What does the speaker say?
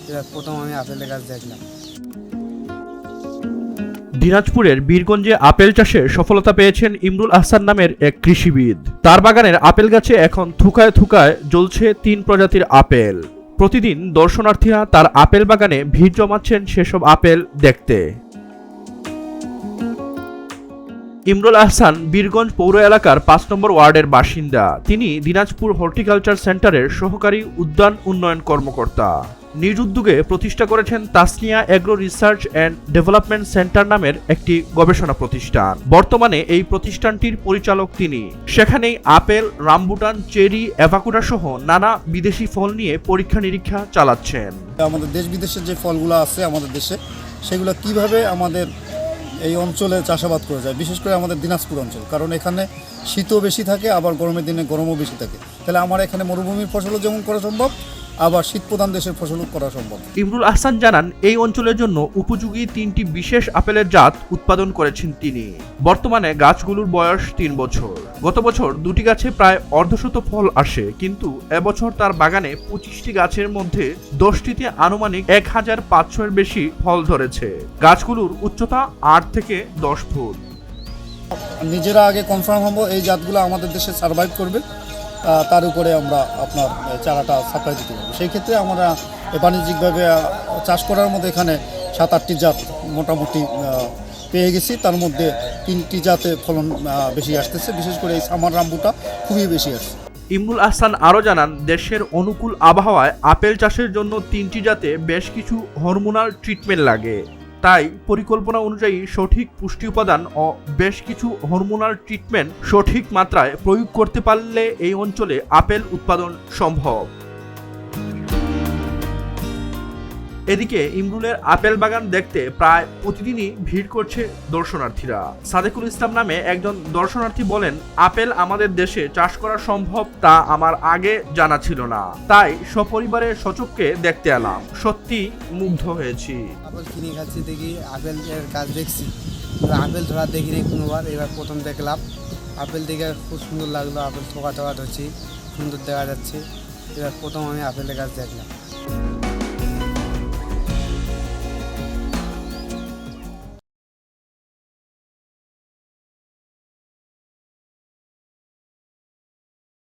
এবার প্রথম আমি আপেলের গাছ দেখলাম। দিনাজপুরের বীরগঞ্জে আপেল চাষে সফলতা পেয়েছেন ইমরুল আহসান নামের এক কৃষিবিদ। তার বাগানের আপেল গাছে এখন থুকায় থুকায় জ্বলছে 3 প্রজাতির আপেল। প্রতিদিন দর্শনার্থীরা তার আপেল বাগানে ভিড় জমাচ্ছেন সেসব আপেল দেখতে। ইমরুল আহসান বীরগঞ্জ পৌর এলাকার 5 নম্বর ওয়ার্ডের বাসিন্দা। তিনি দিনাজপুর হর্টিকালচার সেন্টারের সহকারী উদ্যান উন্নয়ন কর্মকর্তা। নিজ উদ্যোগে প্রতিষ্ঠা করেছেন Tasnia agro research and development centre নামের একটি গবেষণা প্রতিষ্ঠান। বর্তমানে এই প্রতিষ্ঠানটির পরিচালক তিনি। সেখানেই আপেল, রামবুটান, চেরি, অ্যাভাকোডা সহ নানা বিদেশি ফল নিয়ে পরীক্ষা নিরীক্ষা চালাচ্ছেন। আমাদের দেশ বিদেশের যে ফলগুলো আছে আমাদের দেশে, সেগুলো কিভাবে আমাদের এই অঞ্চলে চাষাবাদ করা যায়, বিশেষ করে আমাদের দিনাজপুর অঞ্চল, কারণ এখানে শীতও বেশি থাকে, আবার গরমের দিনে গরমও বেশি থাকে। তাহলে আমার এখানে মরুভূমির ফসলও যেমন করা সম্ভব, আবার শীতপ্রধান দেশের ফসলও করা সম্ভব। ইমরুল আহসান জানান, এই অঞ্চলের জন্য উপযোগী 3টি বিশেষ আপেলের জাত উৎপাদন করেছেন তিনি। বর্তমানে গাছগুলোর বয়স 3 বছর। গত বছর 2টি গাছে প্রায় অর্ধশত ফল আসে, কিন্তু এবছর তার বাগানে 25টি গাছের মধ্যে 10টিতে আনুমানিক 1500-এর বেশি ফল ধরেছে। গাছগুলোর উচ্চতা 8 থেকে 10 ফুট। নিজেরা আগে কনফার্ম হবো এই জাতগুলো আমাদের দেশে সার্ভাইভ করবে, তার উপরে আমরা আপনার চারাটা সাপ্লাই দিতে পারবো। সেই ক্ষেত্রে আমরা বাণিজ্যিকভাবে চাষ করার মধ্যে এখানে 7-8টি জাত মোটামুটি পেয়ে গেছি। তার মধ্যে 3টি জাতে ফলন বেশি আসতেছে, বিশেষ করে এই সামার রামবুটা খুবই বেশি আসছে। ইমরুল আহসান আরও জানান, দেশের অনুকূল আবহাওয়ায় আপেল চাষের জন্য 3টি জাতে বেশ কিছু হরমোনাল ট্রিটমেন্ট লাগে। তাই পরিকল্পনা অনুযায়ী সঠিক পুষ্টি উপাদান ও বেশ কিছু হরমোনাল ট্রিটমেন্ট সঠিক মাত্রায় প্রয়োগ করতে পারলে এই অঞ্চলে আপেল উৎপাদন সম্ভব। এদিকে ইমরুলের আপেল বাগান দেখতে প্রায় প্রতিদিনই ভিড় করছে দর্শনার্থীরা। সাদেকুল ইসলাম নামে একজন দর্শনার্থী বলেন, আপেল আমাদের দেশে চাষ করা সম্ভব তা আমার আগে জানা ছিল না, তাই সপরিবারে সচক্ষে দেখতে এলাম। সত্যি মুগ্ধ হয়েছি। আপেল কিনে খাচ্ছি, দেখি আপেলের গাছ দেখছি, আপেল ধরা দেখিনি কোনোবার, এবার প্রথম দেখলাম। আপেল দেখে খুব সুন্দর লাগলো, আপেল থোকা থোকা ধরছি, সুন্দর দেখা যাচ্ছে। এবার প্রথম আমি আপেলের গাছ দেখলাম।